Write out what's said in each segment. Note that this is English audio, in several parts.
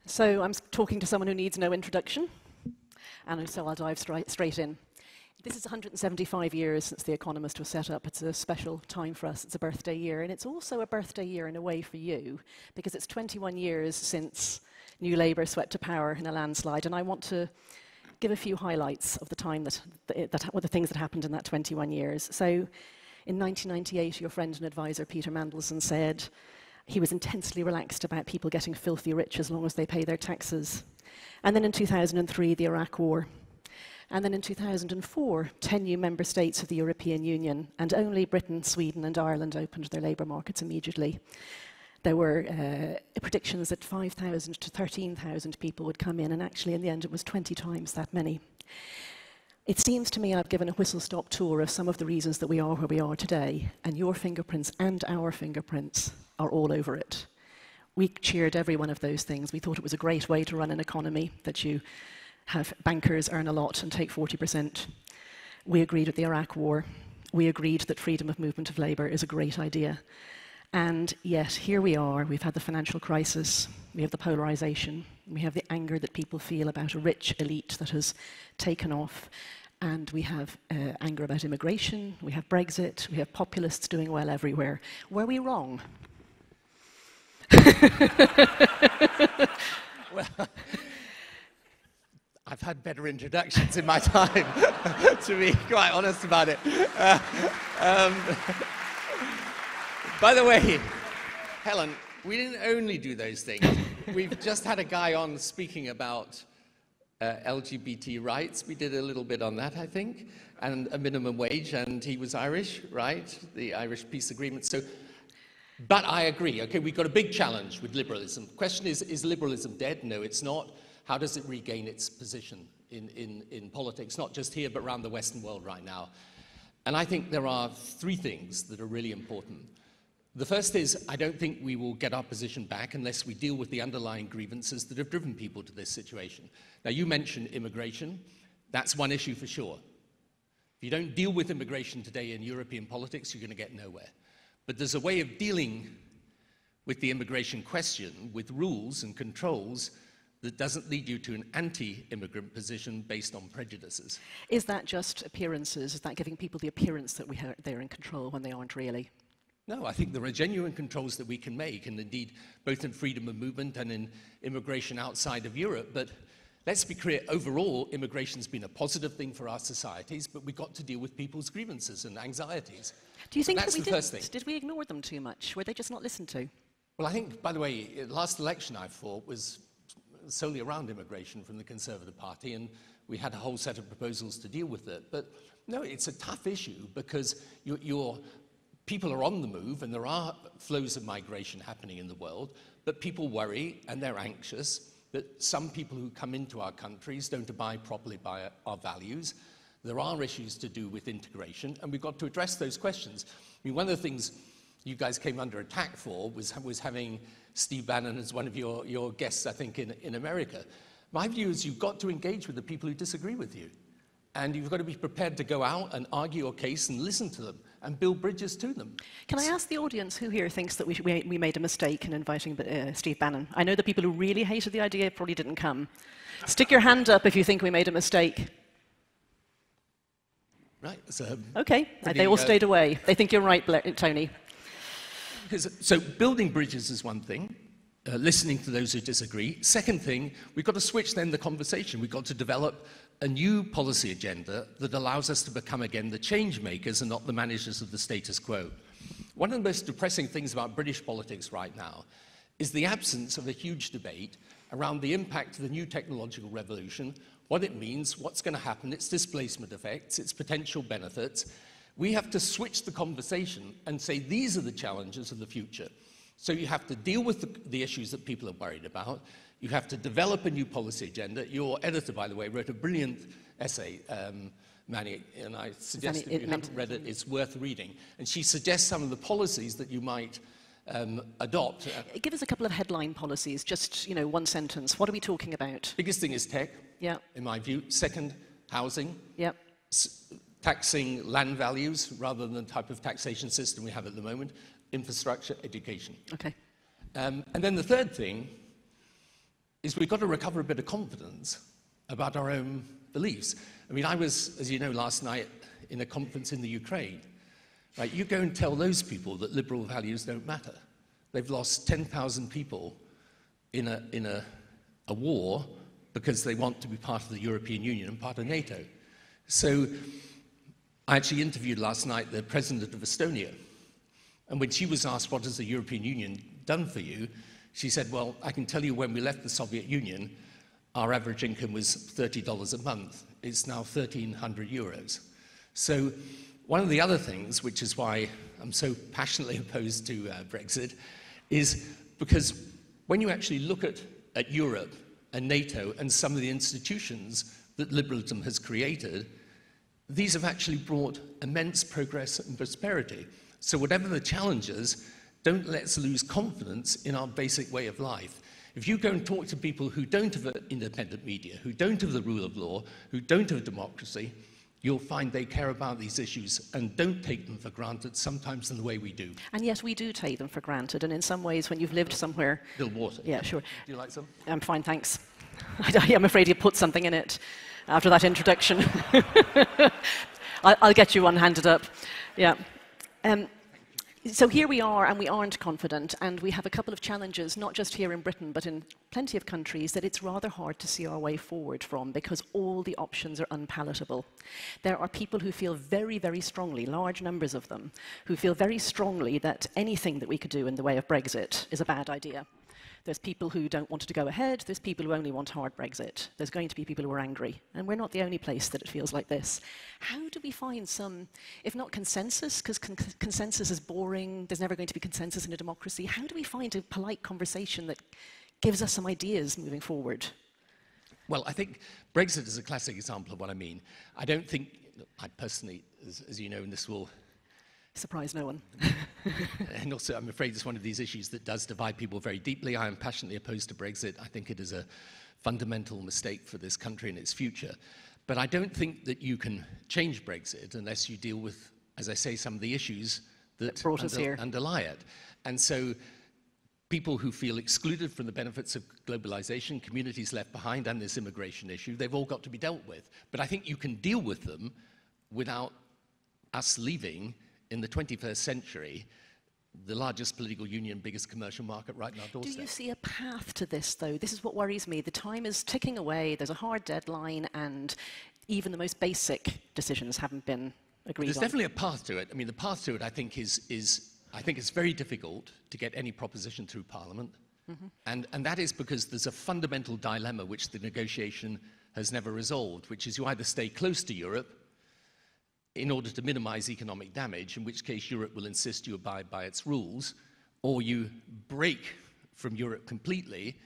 So I'm talking to someone who needs no introduction, and so I'll dive straight in. This is 175 years since The Economist was set up. It's a special time for us. It's a birthday year, and it's also a birthday year in a way for you, because it's 21 years since New Labour swept to power in a landslide, and I want to give a few highlights of the time the things that happened in that 21 years. So in 1998, your friend and advisor Peter Mandelson said he was intensely relaxed about people getting filthy rich as long as they pay their taxes. And then in 2003, the Iraq War. And then in 2004, 10 new member states of the European Union, and only Britain, Sweden and Ireland opened their labour markets immediately. There were predictions that 5,000 to 13,000 people would come in, and actually in the end it was 20 times that many. It seems to me I've given a whistle-stop tour of some of the reasons that we are where we are today, and your fingerprints and our fingerprints are all over it. We cheered every one of those things. We thought it was a great way to run an economy, that you have bankers earn a lot and take 40%. We agreed with the Iraq War. We agreed that freedom of movement of labour is a great idea. And yet, here we are. We've had the financial crisis. We have the polarisation. We have the anger that people feel about a rich elite that has taken off. And we have anger about immigration. We have Brexit. We have populists doing well everywhere. Were we wrong? Well, I've had better introductions in my time, to be quite honest about it. By the way, Helen, we didn't only do those things. We've just had a guy on speaking about LGBT rights. We did a little bit on that, I think, and a minimum wage, and he was Irish, right? The Irish peace agreement. So, but I agree. Okay, we've got a big challenge with liberalism. The question is liberalism dead? No, it's not. How does it regain its position in politics, not just here, but around the Western world right now? And I think there are three things that are really important. The first is, I don't think we will get our position back unless we deal with the underlying grievances that have driven people to this situation. Now, you mentioned immigration. That's one issue for sure. If you don't deal with immigration today in European politics, you're going to get nowhere. But there's a way of dealing with the immigration question with rules and controls that doesn't lead you to an anti-immigrant position based on prejudices. Is that just appearances? Is that giving people the appearance that they're in control when they aren't really? No, I think there are genuine controls that we can make, and indeed both in freedom of movement and in immigration outside of Europe. But let's be clear, overall, immigration's been a positive thing for our societies, but we've got to deal with people's grievances and anxieties. Do you think that's that we the first thing. Did we ignore them too much? Were they just not listened to? Well, I think, by the way, the last election I fought was solely around immigration from the Conservative Party, and we had a whole set of proposals to deal with it. But no, it's a tough issue because people are on the move and there are flows of migration happening in the world, but people worry and they're anxious that some people who come into our countries don't abide properly by our values. There are issues to do with integration, and we've got to address those questions. I mean, one of the things you guys came under attack for was having Steve Bannon as one of your guests, I think, in America. My view is you've got to engage with the people who disagree with you. And you've got to be prepared to go out and argue your case and listen to them and build bridges to them. Can I ask the audience who here thinks that we made a mistake in inviting Steve Bannon? I know the people who really hated the idea probably didn't come. Stick your hand up if you think we made a mistake. Right. Okay, they all stayed away. They think you're right, Tony. So building bridges is one thing. Listening to those who disagree. Second thing, we've got to switch then the conversation. We've got to develop a new policy agenda that allows us to become again the change makers and not the managers of the status quo. One of the most depressing things about British politics right now is the absence of a huge debate around the impact of the new technological revolution, what it means, what's going to happen, its displacement effects, its potential benefits. We have to switch the conversation and say these are the challenges of the future. So you have to deal with the issues that people are worried about. You have to develop a new policy agenda. Your editor, by the way, wrote a brilliant essay, Manny, and I suggest if you haven't read it, it's worth reading. And she suggests some of the policies that you might adopt. Give us a couple of headline policies, just one sentence. What are we talking about? Biggest thing is tech, in my view. Second, housing. Yep. Taxing land values rather than the type of taxation system we have at the moment. Infrastructure, education. Okay. And then the third thing is we've got to recover a bit of confidence about our own beliefs. I mean, I was, as you know, last night in a conference in the Ukraine. Right? You go and tell those people that liberal values don't matter. They've lost 10,000 people in a war because they want to be part of the European Union and part of NATO. So I actually interviewed last night the president of Estonia. And when she was asked, what has the European Union done for you? She said, well, I can tell you when we left the Soviet Union, our average income was $30 a month. It's now 1,300 euros. So one of the other things, which is why I'm so passionately opposed to Brexit, is because when you actually look at Europe and NATO and some of the institutions that liberalism has created, these have actually brought immense progress and prosperity. So whatever the challenges, don't let's lose confidence in our basic way of life. If you go and talk to people who don't have an independent media, who don't have the rule of law, who don't have democracy, you'll find they care about these issues and don't take them for granted, sometimes in the way we do. And yet we do take them for granted, and in some ways when you've lived somewhere... Still water. Yeah, sure. Do you like some? I'm fine, thanks. I'm afraid you put something in it after that introduction. I'll get you one handed up. Yeah. So here we are, and we aren't confident, and we have a couple of challenges, not just here in Britain, but in plenty of countries, that it's rather hard to see our way forward from, because all the options are unpalatable. There are people who feel very, very strongly, large numbers of them, who feel very strongly that anything that we could do in the way of Brexit is a bad idea. There's people who don't want it to go ahead. There's people who only want hard Brexit. There's going to be people who are angry. And we're not the only place that it feels like this. How do we find some, if not consensus, because consensus is boring, there's never going to be consensus in a democracy, how do we find a polite conversation that gives us some ideas moving forward? Well, I think Brexit is a classic example of what I mean. I don't think, I personally, as you know, and this will... Surprise no one. And also, I'm afraid it's one of these issues that does divide people very deeply. I am passionately opposed to Brexit. I think it is a fundamental mistake for this country and its future. But I don't think that you can change Brexit unless you deal with, as I say, some of the issues that underlie it. And so people who feel excluded from the benefits of globalization, communities left behind, and this immigration issue, they've all got to be dealt with. But I think you can deal with them without us leaving, in the 21st century, the largest political union, biggest commercial market right in our doorstep. Do you see a path to this, though? This is what worries me. The time is ticking away, there's a hard deadline, and even the most basic decisions haven't been agreed on. There's definitely a path to it. I mean, the path to it, I think, I think it's very difficult to get any proposition through Parliament. Mm-hmm. And that is because there's a fundamental dilemma which the negotiation has never resolved, which is you either stay close to Europe in order to minimize economic damage, in which case Europe will insist you abide by its rules, or you break from Europe completely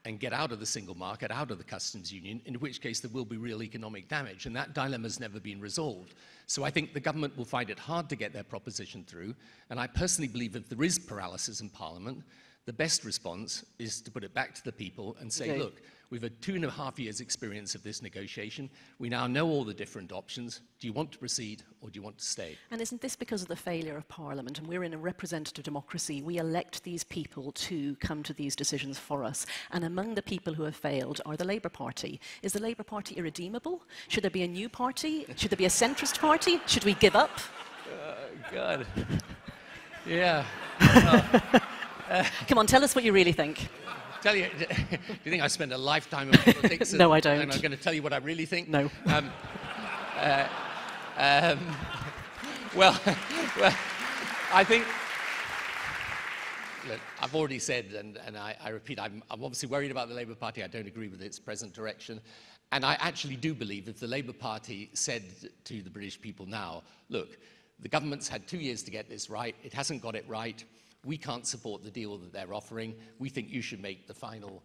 and get out of the single market, out of the customs union, in which case there will be real economic damage, and that dilemma has never been resolved. So I think the government will find it hard to get their proposition through, and I personally believe if there is paralysis in Parliament, the best response is to put it back to the people and say, look, we've had 2.5 years experience of this negotiation. We now know all the different options. Do you want to proceed or do you want to stay? And isn't this because of the failure of Parliament? And we're in a representative democracy. We elect these people to come to these decisions for us. And among the people who have failed are the Labour Party. Is the Labour Party irredeemable? Should there be a new party? Should there be a centrist party? Should we give up? God. Yeah. Come on, tell us what you really think. Do you think I spend a lifetime in politics? No, I don't. And I'm going to tell you what I really think? No. Well, I think, look, I've already said, and I repeat, I'm obviously worried about the Labour Party. I don't agree with its present direction. And I actually do believe if the Labour Party said to the British people now, look, the government's had 2 years to get this right. It hasn't got it right. We can't support the deal that they're offering. We think you should make the final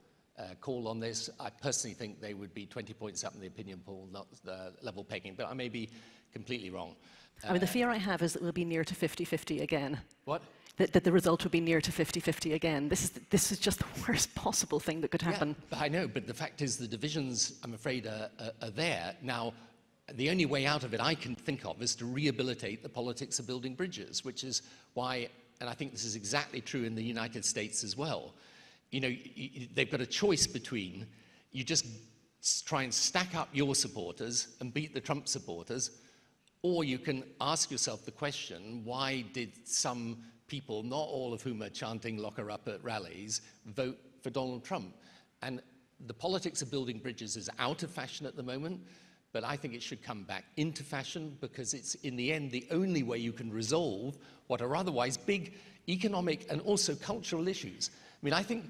call on this. I personally think they would be 20 points up in the opinion poll, not the level pegging, but I may be completely wrong. I mean, the fear I have is that we'll be near to 50-50 again. What? That the result will be near to 50-50 again. This is just the worst possible thing that could happen. Yeah, I know, but the fact is the divisions, I'm afraid, are there. Now, the only way out of it I can think of is to rehabilitate the politics of building bridges, which is why, and I think this is exactly true in the United States as well, they've got a choice between you just try and stack up your supporters and beat the Trump supporters, or you can ask yourself the question, why did some people, not all of whom are chanting "lock her up" at rallies, vote for Donald Trump? And the politics of building bridges is out of fashion at the moment, but I think it should come back into fashion, because it's, in the end, the only way you can resolve what are otherwise big economic and also cultural issues. I mean, I think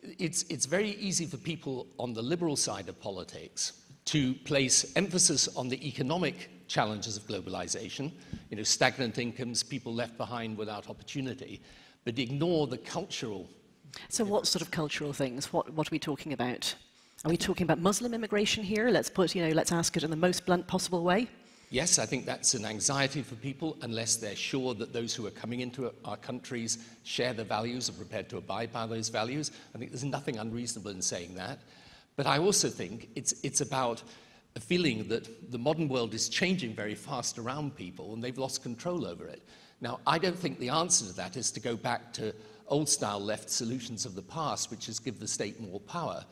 it's very easy for people on the liberal side of politics to place emphasis on the economic challenges of globalization, stagnant incomes, people left behind without opportunity, but ignore the cultural. So what sort of cultural things? What are we talking about? Are we talking about Muslim immigration here? Let's ask it in the most blunt possible way. Yes, I think that's an anxiety for people, unless they're sure that those who are coming into our countries share the values, are prepared to abide by those values. I think there's nothing unreasonable in saying that. But I also think it's about a feeling that the modern world is changing very fast around people, and they've lost control over it. Now, I don't think the answer to that is to go back to old-style left solutions of the past, which is give the state more power.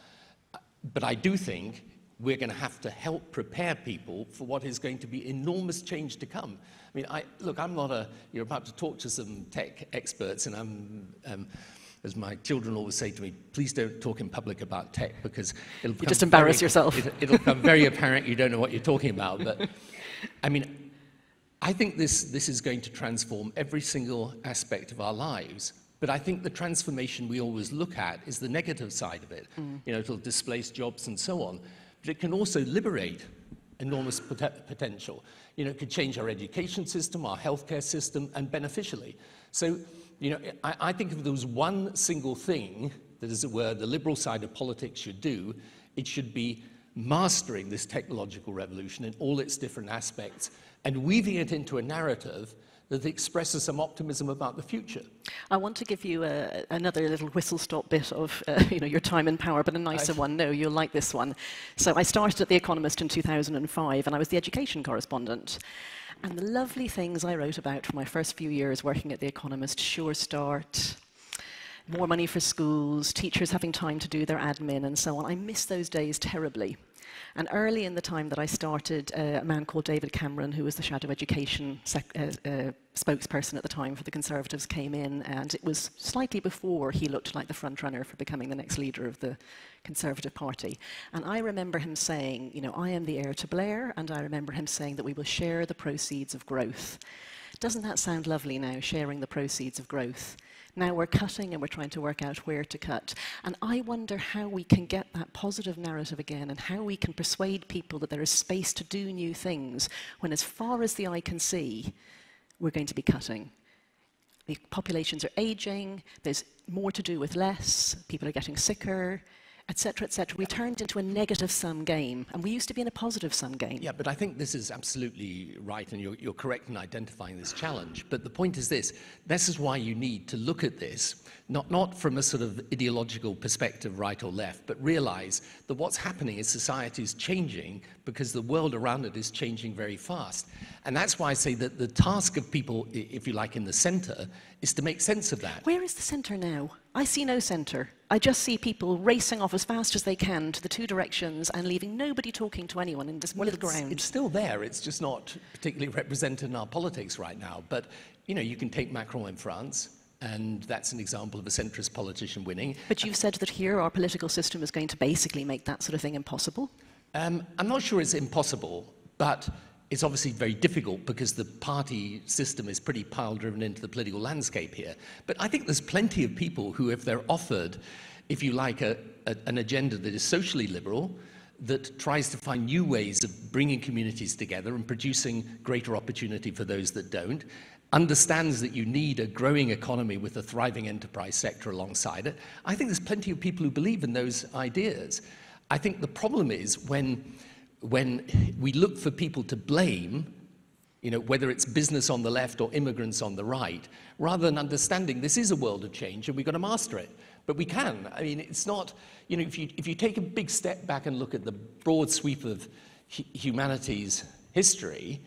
But I do think we're going to have to help prepare people for what is going to be enormous change to come. I mean, I'm not you're about to talk to some tech experts, and I'm, as my children always say to me, please don't talk in public about tech, because you just embarrass yourself. It'll become very apparent you don't know what you're talking about. But I mean, I think this is going to transform every single aspect of our lives. But I think the transformation we always look at is the negative side of it. It'll displace jobs and so on. But it can also liberate enormous potential. It could change our education system, our healthcare system, and beneficially. So, I think if there was one single thing that, as it were, the liberal side of politics should do, it should be mastering this technological revolution in all its different aspects and weaving it into a narrative that expresses some optimism about the future. I want to give you another little whistle-stop bit of your time in power, but a nicer one. No, you'll like this one. So I started at The Economist in 2005, and I was the education correspondent. And the lovely things I wrote about for my first few years working at The Economist: Sure Start, more money for schools, teachers having time to do their admin, and so on. I miss those days terribly. And early in the time that I started, a man called David Cameron, who was the shadow education spokesperson at the time for the Conservatives, came in, and it was slightly before he looked like the front runner for becoming the next leader of the Conservative Party. And I remember him saying, I am the heir to Blair, and I remember him saying that we will share the proceeds of growth. Doesn't that sound lovely now, sharing the proceeds of growth? Now we're cutting, and we're trying to work out where to cut. And I wonder how we can get that positive narrative again, and how we can persuade people that there is space to do new things, when as far as the eye can see, we're going to be cutting. The populations are aging, there's more to do with less, people are getting sicker, etc., etc. We turned into a negative-sum game, and we used to be in a positive-sum game. Yeah, but I think this is absolutely right, and you're correct in identifying this challenge. But the point is this is why you need to look at this, not from a sort of ideological perspective, right or left, but realize that what's happening is society is changing because the world around it is changing very fast. And that's why I say that the task of people, if you like, in the center, is to make sense of that. Where is the center now? I see no center. I just see people racing off as fast as they can to the two directions and leaving nobody talking to anyone in this middle ground. It's still there. It's just not particularly represented in our politics right now. But, you can take Macron in France, and that's an example of a centrist politician winning. But you've said that here our political system is going to basically make that sort of thing impossible? I'm not sure it's impossible, but it's obviously very difficult because the party system is pretty pile-driven into the political landscape here. But I think there's plenty of people who, if they're offered, if you like, an agenda that is socially liberal, that tries to find new ways of bringing communities together and producing greater opportunity for those that don't, understands that you need a growing economy with a thriving enterprise sector alongside it. I think there's plenty of people who believe in those ideas. I think the problem is when we look for people to blame, whether it's business on the left or immigrants on the right, rather than understanding this is a world of change and we've got to master it. But we can. I mean, it's not, if you take a big step back and look at the broad sweep of humanity's history,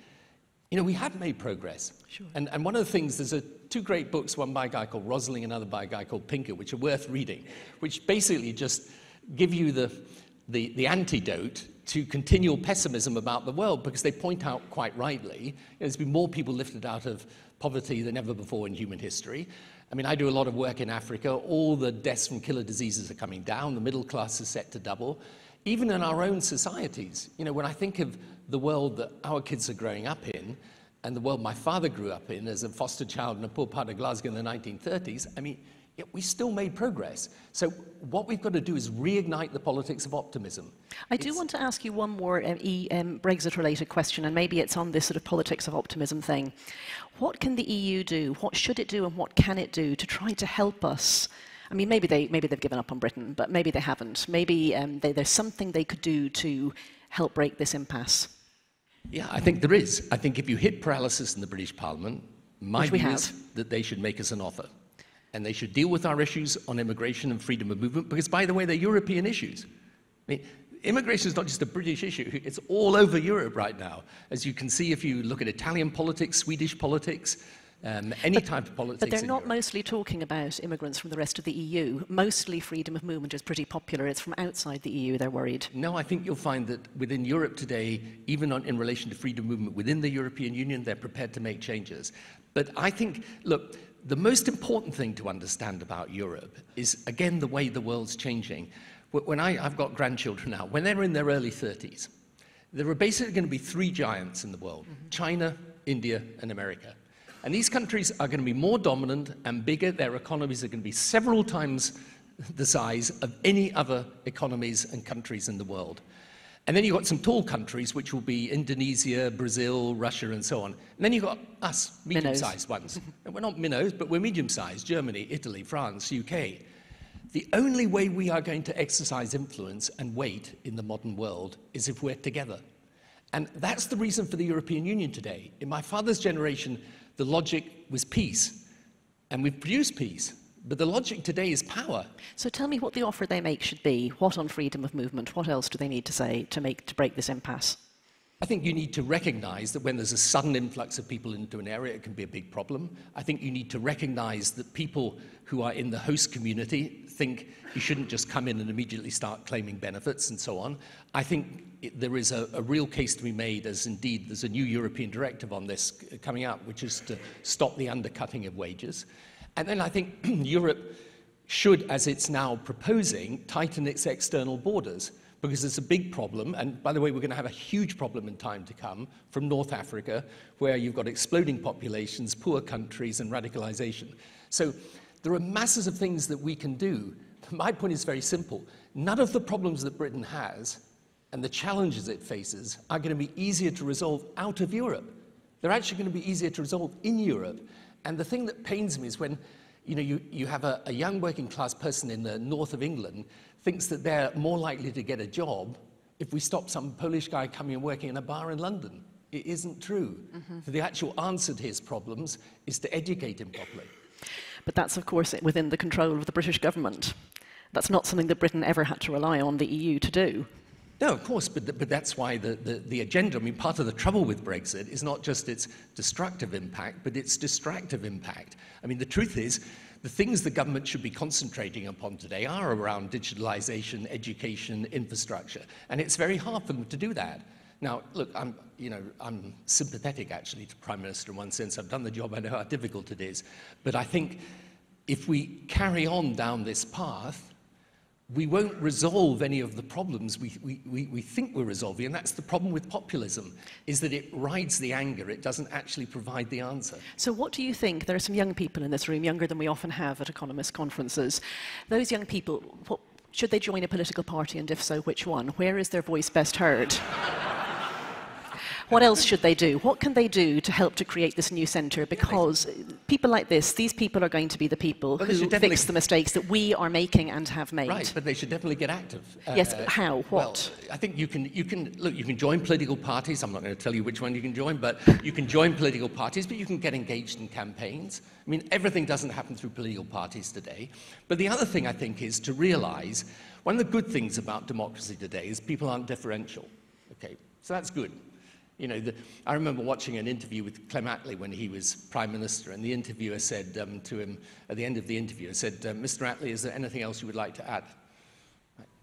You know, we have made progress. Sure. And one of the things, there's two great books, one by a guy called Rosling, another by a guy called Pinker, which are worth reading, which basically just give you the antidote to continual pessimism about the world, because they point out quite rightly, there's been more people lifted out of poverty than ever before in human history. I mean, I do a lot of work in Africa. All the deaths from killer diseases are coming down. The middle class is set to double. Even in our own societies, you know, when I think of the world that our kids are growing up in, and the world my father grew up in as a foster child in a poor part of Glasgow in the 1930s, I mean, yet we still made progress. So what we've got to do is reignite the politics of optimism. I do want to ask you one more Brexit-related question, and maybe it's on this sort of politics of optimism thing. What can the EU do? What should it do, and what can it do to try to help us? I mean, maybe they've given up on Britain, but maybe they haven't. Maybe there's something they could do to help break this impasse. Yeah, I think there is. I think if you hit paralysis in the British Parliament, my view is that they should make us an offer. And they should deal with our issues on immigration and freedom of movement, because, by the way, they're European issues. I mean, immigration is not just a British issue. It's all over Europe right now. As you can see, if you look at Italian politics, Swedish politics, type of politics. But they're not mostly talking about immigrants from the rest of the EU. Mostly freedom of movement is pretty popular. It's from outside the EU they're worried. No, I think you'll find that within Europe today, even in relation to freedom of movement within the European Union, they're prepared to make changes. But I think, look, the most important thing to understand about Europe is, again, the way the world's changing. When I've got grandchildren now, when they're in their early 30s, there are basically going to be three giants in the world: China, India, and America. And these countries are going to be more dominant and bigger. Their economies are going to be several times the size of any other economies and countries in the world. And then you've got some tall countries, which will be Indonesia, Brazil, Russia, and so on. And then you've got us, medium-sized ones. And we're not minnows, but we're medium-sized: Germany, Italy, France, UK. The only way we are going to exercise influence and weight in the modern world is if we're together. And that's the reason for the European Union today. In my father's generation, the logic was peace, and we've produced peace. But the logic today is power. So tell me what the offer they make should be. What on freedom of movement? What else do they need to say to break this impasse? I think you need to recognize that when there's a sudden influx of people into an area, it can be a big problem. I think you need to recognize that people who are in the host community think you shouldn't just come in and immediately start claiming benefits and so on. I think there is a real case to be made, as indeed there's a new European directive on this coming out, which is to stop the undercutting of wages. And then I think Europe should, as it's now proposing, tighten its external borders, because it's a big problem. And by the way, we're going to have a huge problem in time to come from North Africa, where you've got exploding populations, poor countries, and radicalization. So there are masses of things that we can do. My point is very simple. None of the problems that Britain has and the challenges it faces are going to be easier to resolve out of Europe. They're actually going to be easier to resolve in Europe. And the thing that pains me is when you have a young working class person in the north of England thinks that they're more likely to get a job if we stop some Polish guy coming and working in a bar in London. It isn't true. So the actual answer to his problems is to educate him properly. But that's, of course, within the control of the British government. That's not something that Britain ever had to rely on the EU to do. No, of course, but that's why the agenda, I mean, part of the trouble with Brexit is not just its destructive impact, but its distractive impact. I mean, the truth is, the things the government should be concentrating upon today are around digitalization, education, infrastructure, and it's very hard for them to do that. Now, look, I'm sympathetic, actually, to Prime Minister in one sense. I've done the job, I know how difficult it is. But I think if we carry on down this path, we won't resolve any of the problems we think we're resolving. And that's the problem with populism, is that it rides the anger. It doesn't actually provide the answer. So what do you think? There are some young people in this room, younger than we often have at Economist conferences. Those young people, should they join a political party, and if so, which one? Where is their voice best heard? What else should they do? What can they do to help to create this new centre? Because people like this, these people are going to be the people who fix the mistakes that we are making and have made. Right, but they should definitely get active. Yes, how? What? Well, I think you can join political parties. I'm not going to tell you which one you can join, but you can join political parties, but you can get engaged in campaigns. I mean, everything doesn't happen through political parties today. But the other thing, I think, is to realise one of the good things about democracy today is people aren't differential. Okay, so that's good. You know, I remember watching an interview with Clem Attlee when he was Prime Minister, and the interviewer said to him, at the end of the interview, said, Mr. Attlee, is there anything else you would like to add?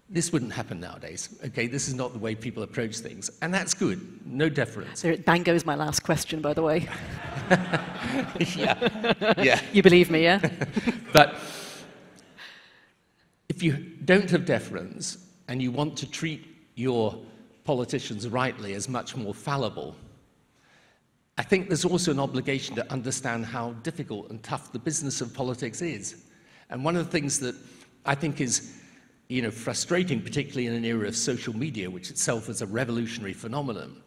This wouldn't happen nowadays, okay? This is not the way people approach things, and that's good, no deference. So bang goes my last question, by the way. Yeah. You believe me, yeah? But if you don't have deference and you want to treat your politicians rightly as much more fallible, I think there's also an obligation to understand how difficult and tough the business of politics is. And one of the things that I think is, you know, frustrating, particularly in an era of social media, which itself is a revolutionary phenomenon,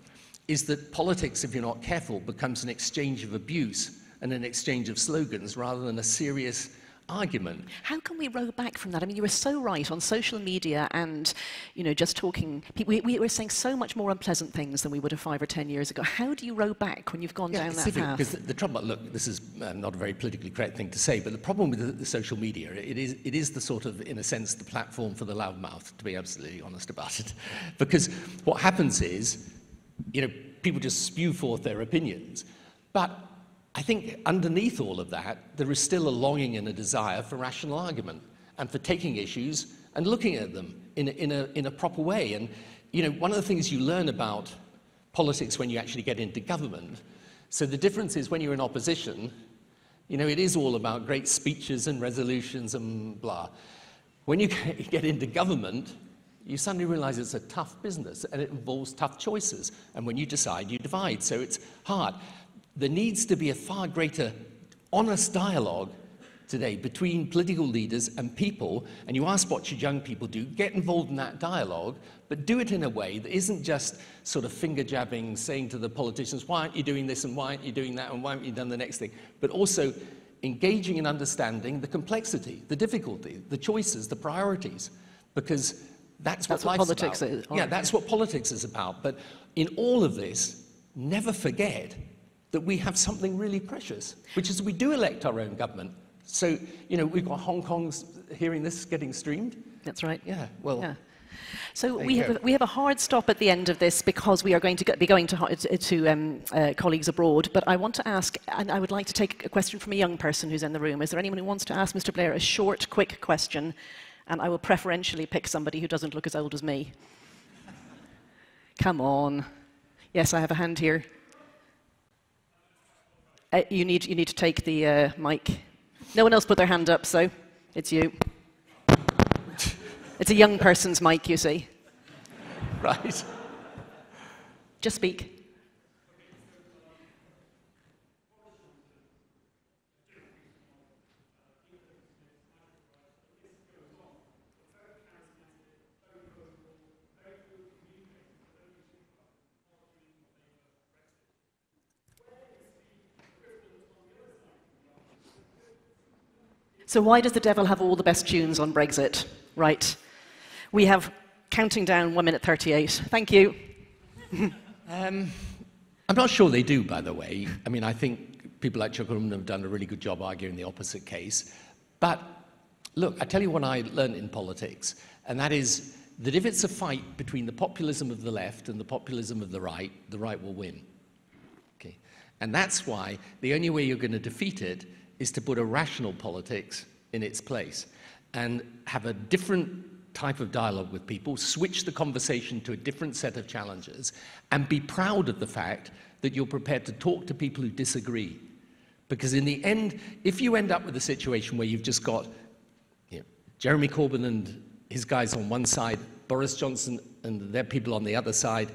is that politics, if you're not careful, becomes an exchange of abuse and an exchange of slogans rather than a serious argument. How can we row back from that? I mean, you were so right on social media and, you know, just talking. We were saying so much more unpleasant things than we would have 5 or 10 years ago. How do you row back when you've gone down that path? Because the trouble, look, this is not a very politically correct thing to say, but the problem with the social media, it is the sort of, in a sense, the platform for the loudmouth, to be absolutely honest about it. Because what happens is, you know, people just spew forth their opinions. But I think underneath all of that, there is still a longing and a desire for rational argument and for taking issues and looking at them in a proper way. And, you know, one of the things you learn about politics when you actually get into government, so the difference is when you're in opposition, you know, it is all about great speeches and resolutions and blah. When you get into government, you suddenly realize it's a tough business and it involves tough choices. And when you decide, you divide, so it's hard. There needs to be a far greater honest dialogue today between political leaders and people, and you ask what should young people do, get involved in that dialogue, but do it in a way that isn't just sort of finger-jabbing, saying to the politicians, why aren't you doing this and why aren't you doing that and why haven't you done the next thing, but also engaging in understanding the complexity, the difficulty, the choices, the priorities, because that's what politics about. is. Yeah, that's what politics is about. But in all of this, never forget that we have something really precious, which is we do elect our own government. So, you know, we've got Hong Kong's hearing this getting streamed. That's right. Yeah, well. Yeah. So we have a hard stop at the end of this because we are going to be going to colleagues abroad. But I want to ask, and I would like to take a question from a young person who's in the room. Is there anyone who wants to ask Mr. Blair a short, quick question? And I will preferentially pick somebody who doesn't look as old as me. Come on. Yes, I have a hand here. You need to take the mic. No one else put their hand up, so it's you. It's a young person's mic, you see. Right. Just speak. So why does the devil have all the best tunes on Brexit? Right. We have counting down 1 minute 38. Thank you. I'm not sure they do, by the way. I mean, I think people like Chuck Ullman have done a really good job arguing the opposite case. But look, I tell you what I learned in politics, and that is that if it's a fight between the populism of the left and the populism of the right will win. Okay? And that's why the only way you're going to defeat it is to put a rational politics in its place and have a different type of dialogue with people, switch the conversation to a different set of challenges, and be proud of the fact that you're prepared to talk to people who disagree. Because in the end, if you end up with a situation where you've just got, you know, Jeremy Corbyn and his guys on one side, Boris Johnson and their people on the other side,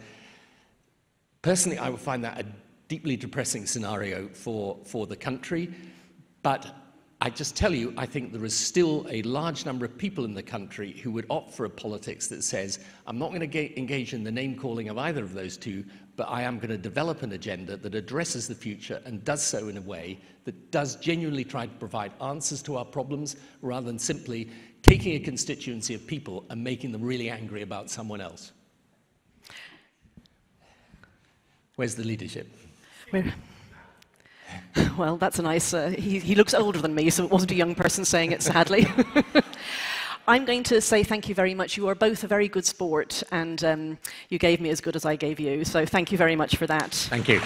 personally, I would find that a deeply depressing scenario for the country. But I just tell you, I think there is still a large number of people in the country who would opt for a politics that says, I'm not going to engage in the name-calling of either of those two, but I am going to develop an agenda that addresses the future and does so in a way that does genuinely try to provide answers to our problems rather than simply taking a constituency of people and making them really angry about someone else. Where's the leadership? Well, that's a nice... he looks older than me, so it wasn't a young person saying it, sadly. I'm going to say thank you very much. You are both a very good sport, and you gave me as good as I gave you. So thank you very much for that. Thank you.